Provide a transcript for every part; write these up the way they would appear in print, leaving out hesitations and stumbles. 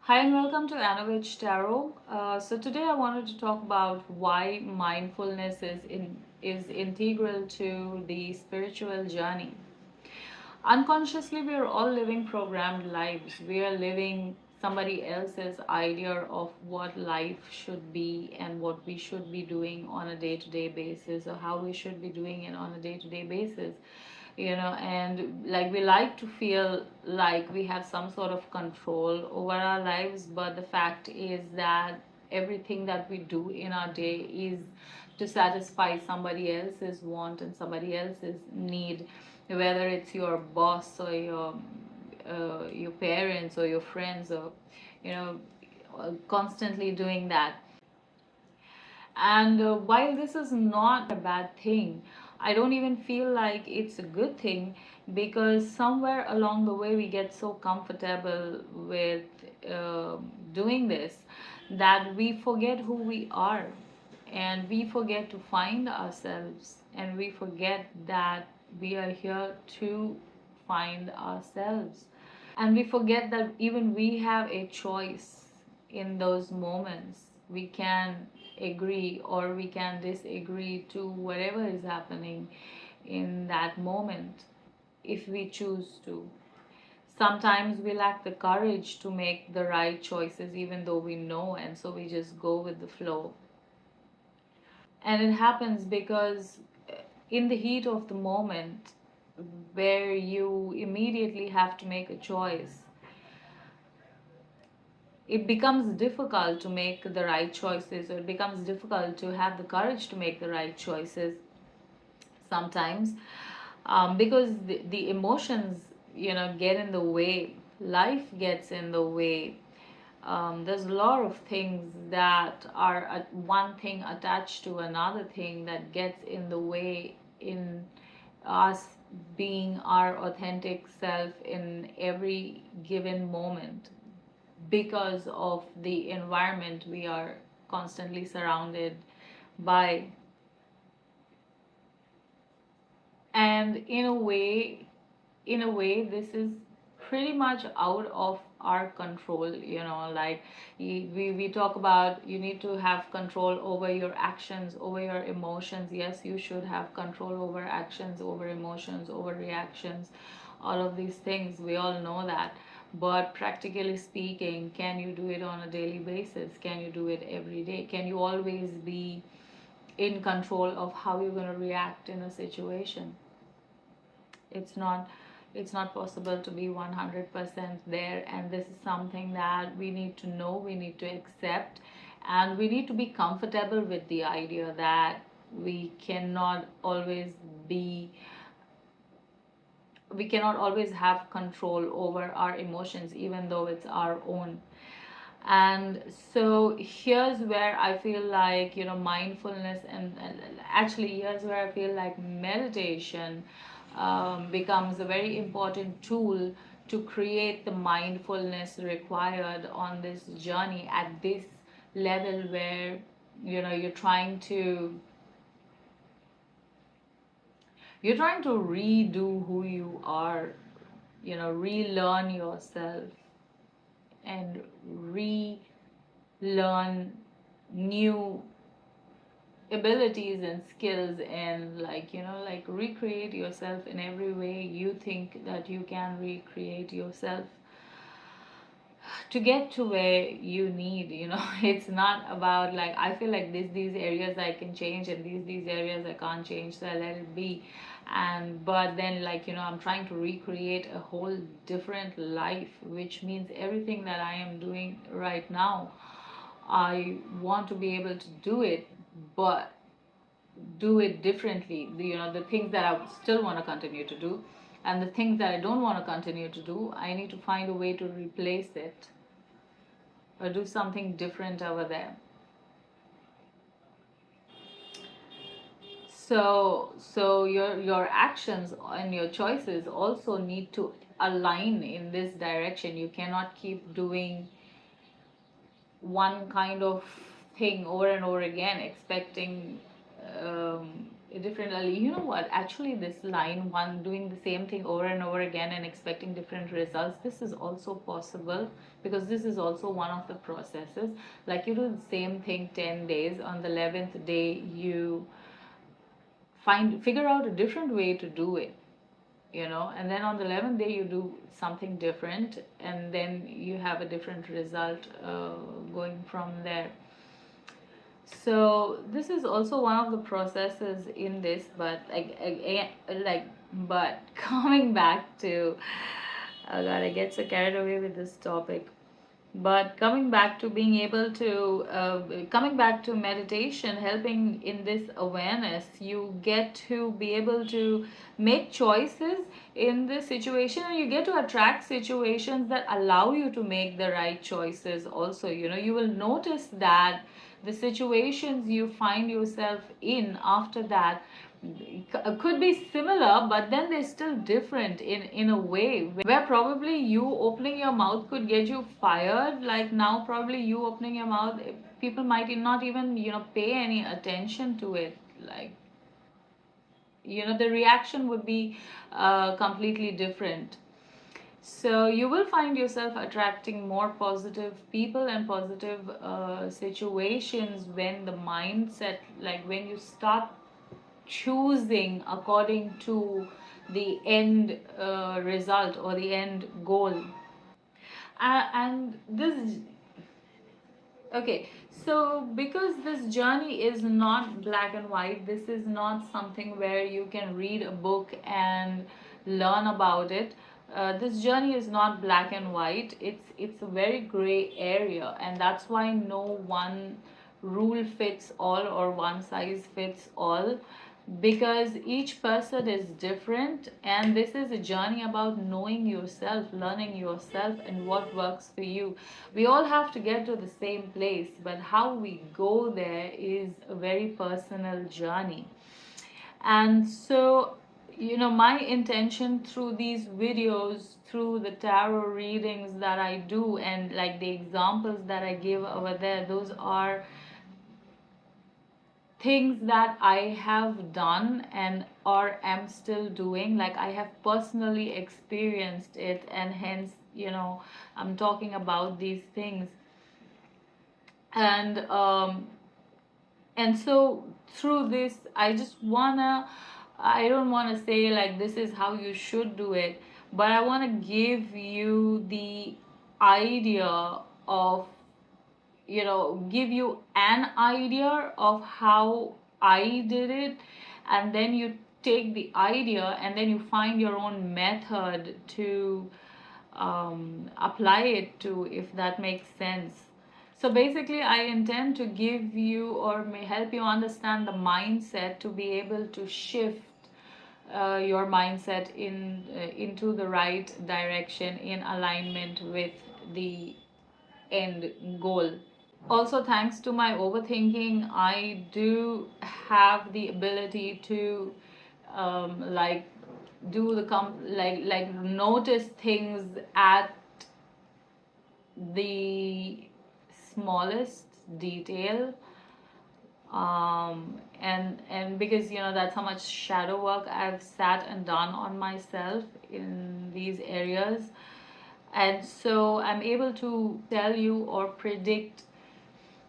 Hi and welcome to Anovich Tarot. So today I wanted to talk about why mindfulness is integral to the spiritual journey. Unconsciously, we are all living programmed lives. We are living somebody else's idea of what life should be and what we should be doing on a day-to-day basis, or how we should be doing it on a day-to-day basis. And like we like to feel like we have some sort of control over our lives, but the fact is that everything that we do in our day is to satisfy somebody else's want and somebody else's need, whether it's your boss or your parents or your friends, or you know constantly doing that. And while this is not a bad thing, I don't even feel like it's a good thing, because somewhere along the way we get so comfortable with uh, doing this that we forget who we are, and we forget to find ourselves, and we forget that we are here to find ourselves, and we forget that even we have a choice in those moments. We can agree or we can disagree to whatever is happening in that moment if we choose to. Sometimes we lack the courage to make the right choices even though we know, and so we just go with the flow. And it happens because in the heat of the moment, where you immediately have to make a choice, it becomes difficult to make the right choices, or it becomes difficult to have the courage to make the right choices sometimes, because the emotions get in the way. Life gets in the way. There's a lot of things that are one thing attached to another thing that gets in the way in us being our authentic self in every given moment, because of the environment we are constantly surrounded by. And in a way this is pretty much out of our control. Like we talk about, you need to have control over your actions, over your emotions. Yes, you should have control over actions, over emotions, over reactions, all of these things, we all know that. But practically speaking, can you do it on a daily basis? Can you do it every day? Can you always be in control of how you're going to react in a situation? It's not it's not possible to be 100% there, and this is something that we need to know, we need to accept, and we need to be comfortable with the idea that we cannot always be we cannot always have control over our emotions, even though it's our own. And so here's where I feel like mindfulness, and actually here's where I feel like meditation becomes a very important tool to create the mindfulness required on this journey at this level, where you're trying to redo who you are, relearn yourself and relearn new abilities and skills, and like recreate yourself in every way you think that you can recreate yourself to get to where you need. It's not about, like, I feel like these areas I can change, and these areas I can't change, so I let it be. And but then, like, I'm trying to recreate a whole different life, which means everything that I am doing right now, I want to be able to do it, but do it differently. The things that I still want to continue to do, and the things that I don't want to continue to do, I need to find a way to replace it or do something different over there. So your actions and your choices also need to align in this direction. You cannot keep doing one kind of thing over and over again, expecting differently. You know what, actually this line, one doing the same thing over and over again and expecting different results, this is also possible, because this is also one of the processes. Like you do the same thing 10 days, on the 11th day you figure out a different way to do it, you know, and then on the 11th day you do something different, and then you have a different result going from there. So this is also one of the processes in this, but but coming back to, oh god, I get so carried away with this topic. But coming back to being able to coming back to meditation, helping in this awareness, you get to be able to make choices in this situation, and you get to attract situations that allow you to make the right choices also. You know, you will notice that the situations you find yourself in after that could be similar, but then they're still different in a way where probably you opening your mouth could get you fired. Like now probably you opening your mouth, people might not even, you know, pay any attention to it. Like, you know, the reaction would be completely different. So you will find yourself attracting more positive people and positive situations when the mindset, like when you start choosing according to the end result or the end goal. And this, okay, so because this journey is not black and white, this is not something where you can read a book and learn about it. This journey is not black and white. It's a very gray area, and that's why no one rule fits all or one size fits all, because each person is different, and this is a journey about knowing yourself, learning yourself, and what works for you. We all have to get to the same place, but how we go there is a very personal journey. And so, you know, my intention through these videos, through the tarot readings that I do, and like the examples that I give over there, those are things that I have done and or am still doing. Like I have personally experienced it, and hence, you know, I'm talking about these things. And so through this, I don't wanna say like this is how you should do it, but I wanna give you the idea of, you know, give you an idea of how I did it, and then you take the idea and then you find your own method to apply it to, if that makes sense. So basically, I intend to give you or may help you understand the mindset to be able to shift your mindset into the right direction in alignment with the end goal. Also, thanks to my overthinking, I do have the ability to like do the like notice things at the smallest detail. And because, you know, that's how much shadow work I've sat and done on myself in these areas. And so I'm able to tell you or predict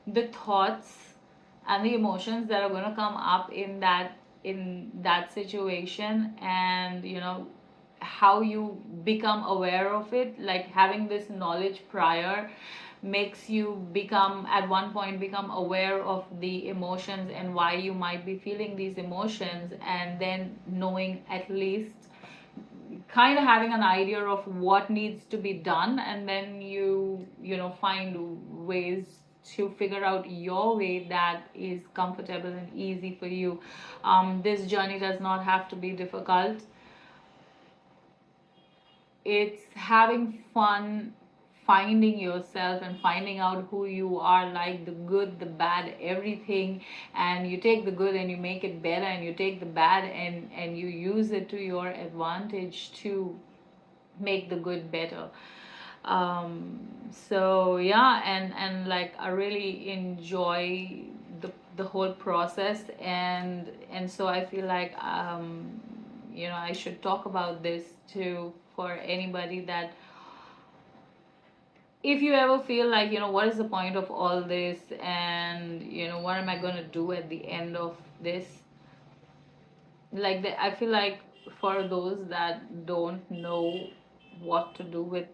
the thoughts and the emotions that are going to come up in that situation, and you know how you become aware of it. Like having this knowledge prior makes you become, at one point, become aware of the emotions and why you might be feeling these emotions, and then knowing, at least kind of having an idea of what needs to be done, and then you know, find ways to figure out your way that is comfortable and easy for you. This journey does not have to be difficult. It's having fun, finding yourself and finding out who you are, like the good, the bad, everything. And you take the good and you make it better, and you take the bad and you use it to your advantage to make the good better. So yeah, and like I really enjoy the the whole process. And so I feel like I should talk about this too, for anybody, that if you ever feel like, what is the point of all this, and what am I going to do at the end of this, like I feel like, for those that don't know what to do with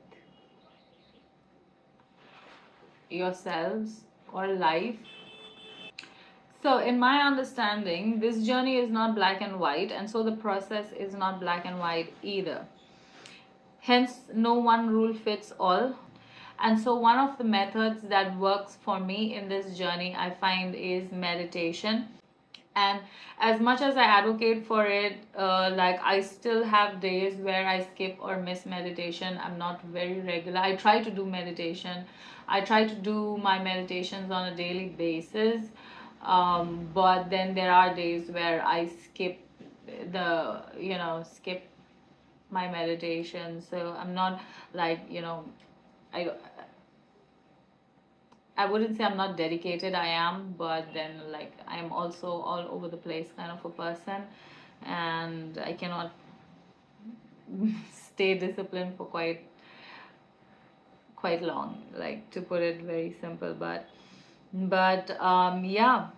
yourselves or life. So, in my understanding, this journey is not black and white, and so the process is not black and white either. Hence, no one rule fits all. And so, one of the methods that works for me in this journey, I find, is meditation. And as much as I advocate for it, like, I still have days where I skip or miss meditation. I'm not very regular. I try to do meditation. I try to do my meditations on a daily basis. But then there are days where I skip my meditation. So I'm not like, I I wouldn't say I'm not dedicated, I am, but then, like, I'm also all over the place kind of a person, and I cannot stay disciplined for quite long, like, to put it very simple. But yeah,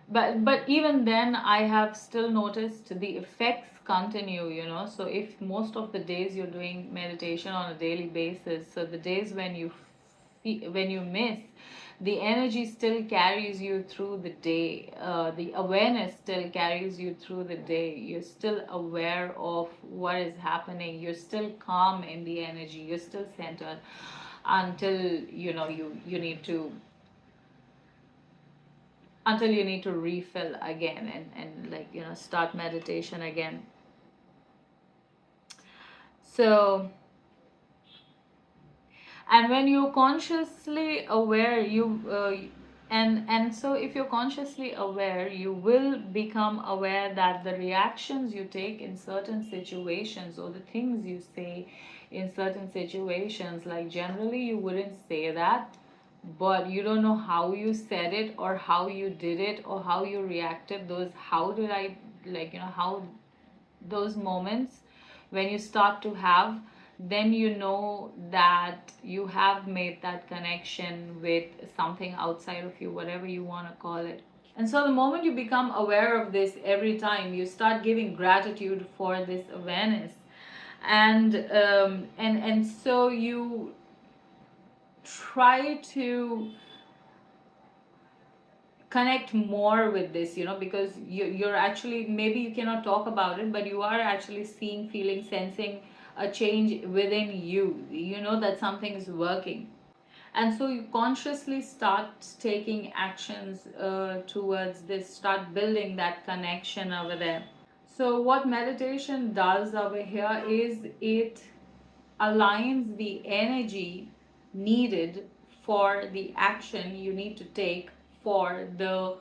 but even then, I have still noticed the effects continue, so if most of the days you're doing meditation on a daily basis, so the days when when you miss, the energy still carries you through the day. The awareness still carries you through the day. You're still aware of what is happening. You're still calm in the energy. You're still centered until you need to refill again, and like, start meditation again. So, and when you're consciously aware, and so if you're consciously aware, you will become aware that the reactions you take in certain situations, or the things you say in certain situations, like, generally you wouldn't say that, but you don't know how you said it, or how you did it, or how you reacted. Those how did I, like, how, those moments when you start to have, then you know that you have made that connection with something outside of you, whatever you want to call it. And so the moment you become aware of this, every time you start giving gratitude for this awareness, and so you try to connect more with this, because you're actually, maybe you cannot talk about it, but you are actually seeing, feeling, sensing a change within you, that something is working. And so you consciously start taking actions towards this, start building that connection over there. So what meditation does over here is it aligns the energy needed for the action you need to take for the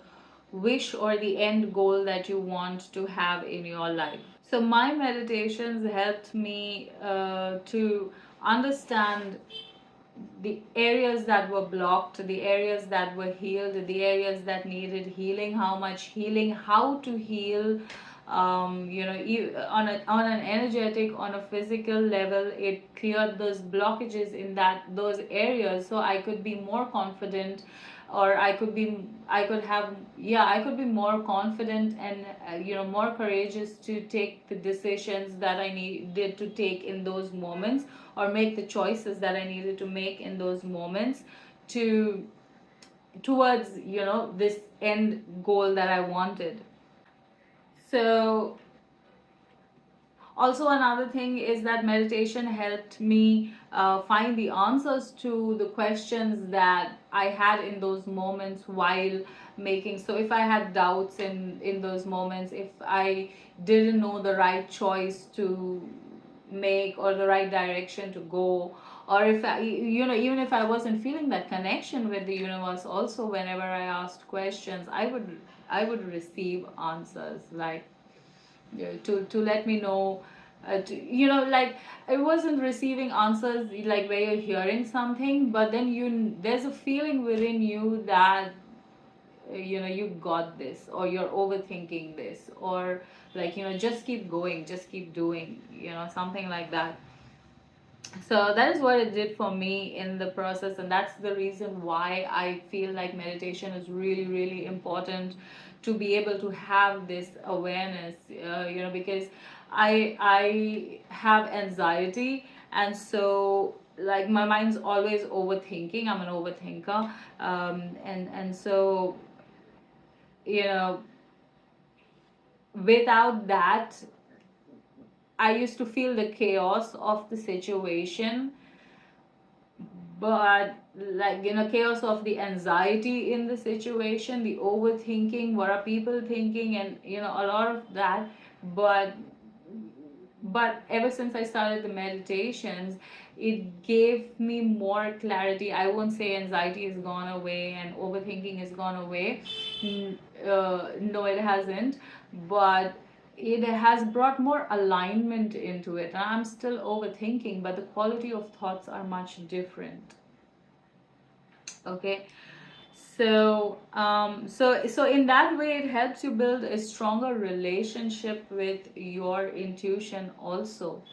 wish or the end goal that you want to have in your life. So my meditations helped me to understand the areas that were blocked, the areas that were healed, the areas that needed healing, how much healing, how to heal. On an energetic, on a physical level, it cleared those blockages in those areas, so I could be more confident, or I could have, yeah, I could be more confident, and more courageous to take the decisions that I needed to take in those moments, or make the choices that I needed to make in those moments, towards this end goal that I wanted. So also another thing is that meditation helped me find the answers to the questions that I had in those moments while making. So if I had doubts in those moments, if I didn't know the right choice to make, or the right direction to go, or if I, even if I wasn't feeling that connection with the universe, also whenever I asked questions, I would receive answers, like, to let me know, like, I wasn't receiving answers like where you're hearing something, but then there's a feeling within you that you got this, or you're overthinking this, or like, just keep going, just keep doing, something like that. So that is what it did for me in the process, and that's the reason why I feel like meditation is really, really important, to be able to have this awareness, because I have anxiety, and so like my mind's always overthinking. I'm an overthinker, and so, you know without that, I used to feel the chaos of the situation, but like, chaos of the anxiety in the situation, the overthinking, what are people thinking, and a lot of that. But ever since I started the meditations, it gave me more clarity. I won't say anxiety is gone away and overthinking is gone away. No, it hasn't. But it has brought more alignment into it. And I'm still overthinking, but the quality of thoughts are much different. Okay. So in that way, it helps you build a stronger relationship with your intuition also.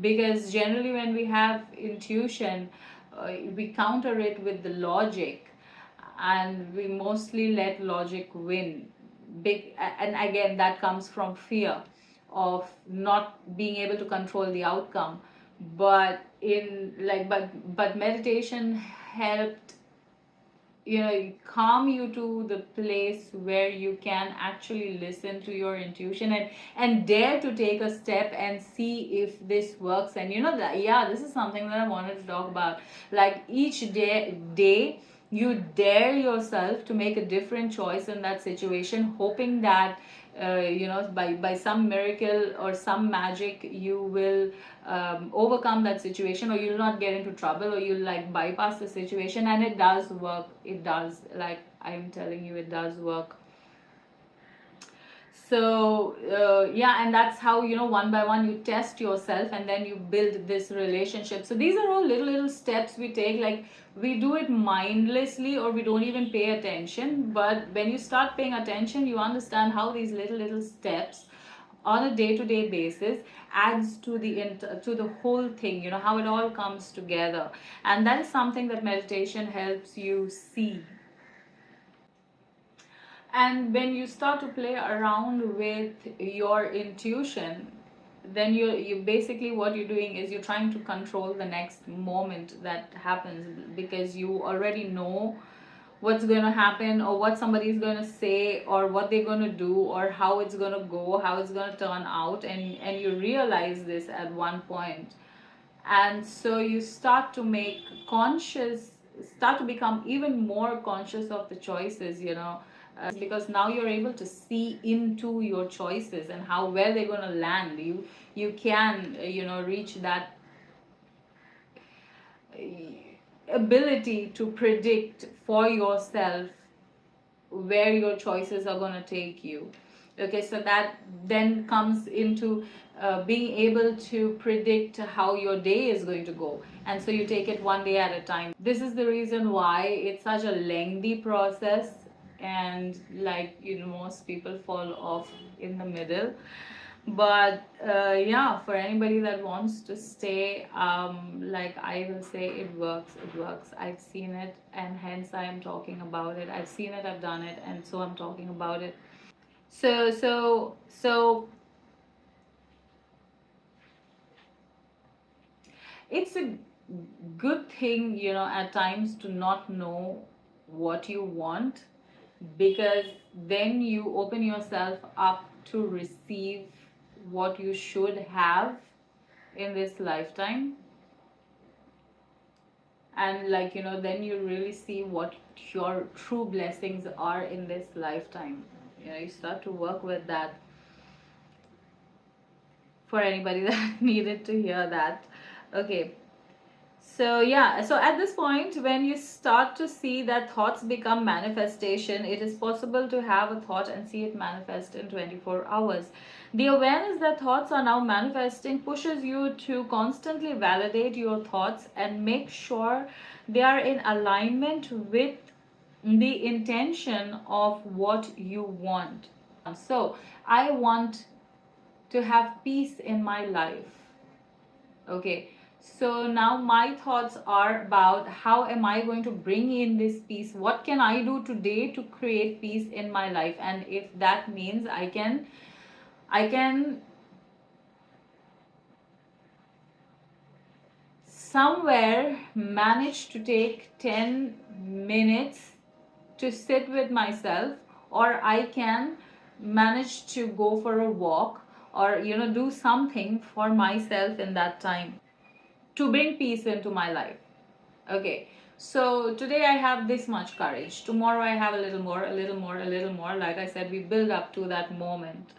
Because generally, when we have intuition, we counter it with the logic, and we mostly let logic win. And again, that comes from fear of not being able to control the outcome. But meditation helped, calm you to the place where you can actually listen to your intuition, and dare to take a step and see if this works. And that, yeah, this is something that I wanted to talk about. Like, each day you dare yourself to make a different choice in that situation, hoping that by some miracle or some magic, you will overcome that situation, or you'll not get into trouble, or you'll like bypass the situation. And it does work. It does, like, I'm telling you, it does work. So yeah, and that's how, one by one, you test yourself, and then you build this relationship. So these are all little steps we take. Like, we do it mindlessly, or we don't even pay attention. But when you start paying attention, you understand how these little steps on a day-to-day basis adds to the whole thing, how it all comes together. And that is something that meditation helps you see. And when you start to play around with your intuition, then you basically, what you're doing is you're trying to control the next moment that happens, because you already know what's going to happen, or what somebody's going to say, or what they're going to do, or how it's going to go, how it's going to turn out. And you realize this at one point. And so you start to become even more conscious of the choices, because now you're able to see into your choices and how, where they're going to land. You can, reach that ability to predict for yourself where your choices are going to take you. Okay, so that then comes into being able to predict how your day is going to go, and so you take it one day at a time. This is the reason why it's such a lengthy process, and like, most people fall off in the middle. But yeah, for anybody that wants to stay, like, I will say, it works. I've seen it, and hence I am talking about it. I've seen it, I've done it, and so I'm talking about it. So it's a good thing, at times, to not know what you want, because then you open yourself up to receive what you should have in this lifetime. And like, then you really see what your true blessings are in this lifetime. You start to work with that, for anybody that needed to hear that. Okay. So yeah, so at this point, when you start to see that thoughts become manifestation, it is possible to have a thought and see it manifest in 24 hours. The awareness that thoughts are now manifesting pushes you to constantly validate your thoughts and make sure they are in alignment with the intention of what you want. So I want to have peace in my life. Okay, so now my thoughts are about how am I going to bring in this peace? What can I do today to create peace in my life? And if that means I can somewhere manage to take 10 minutes to sit with myself, or I can manage to go for a walk, or do something for myself in that time to bring peace into my life. Okay, so today I have this much courage. Tomorrow I have a little more, a little more, a little more. Like I said, we build up to that moment.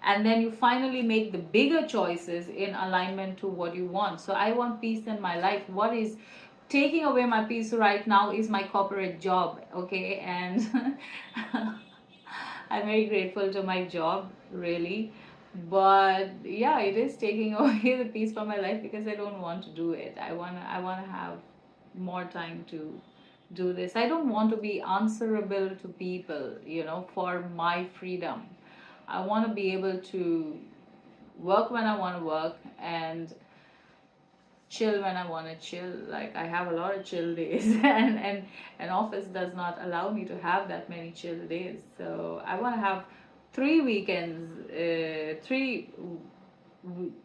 And then you finally make the bigger choices in alignment to what you want. So I want peace in my life. What is taking away my peace right now is my corporate job. Okay, and I'm very grateful to my job, really. But yeah, it is taking away the peace from my life because I don't want to do it. I wanna have more time to do this. I don't want to be answerable to people, for my freedom. I want to be able to work when I want to work and chill when I want to chill. Like I have a lot of chill days, and office does not allow me to have that many chill days. So I want to have 3 weekends,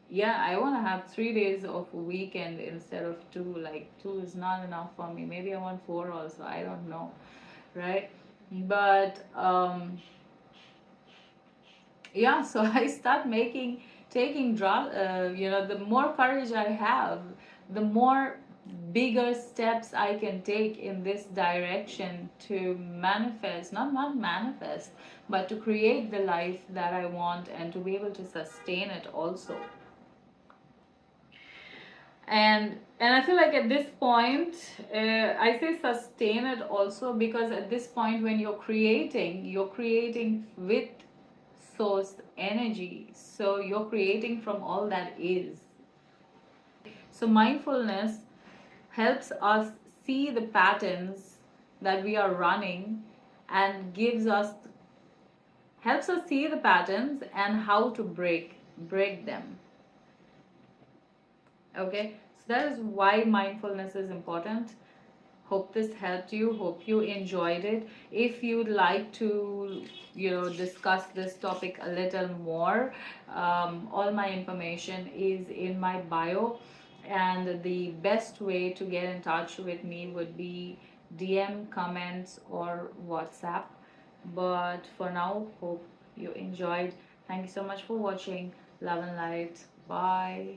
yeah, I want to have 3 days of a weekend instead of two. Like two is not enough for me. Maybe I want four also. I don't know, right? But yeah, so I start making taking the more courage I have, the more bigger steps I can take in this direction to manifest, not manifest, but to create the life that I want and to be able to sustain it also. And I feel like at this point, I say sustain it also because at this point when you're creating with source energy, so you're creating from all that is. So mindfulness helps us see the patterns that we are running and gives us helps us see the patterns and how to break them. Okay, so that is why mindfulness is important. Hope this helped you, hope you enjoyed it. If you'd like to discuss this topic a little more, all my information is in my bio, and the best way to get in touch with me would be DM, comments, or WhatsApp. But for now, hope you enjoyed. Thank you so much for watching. Love and light. Bye.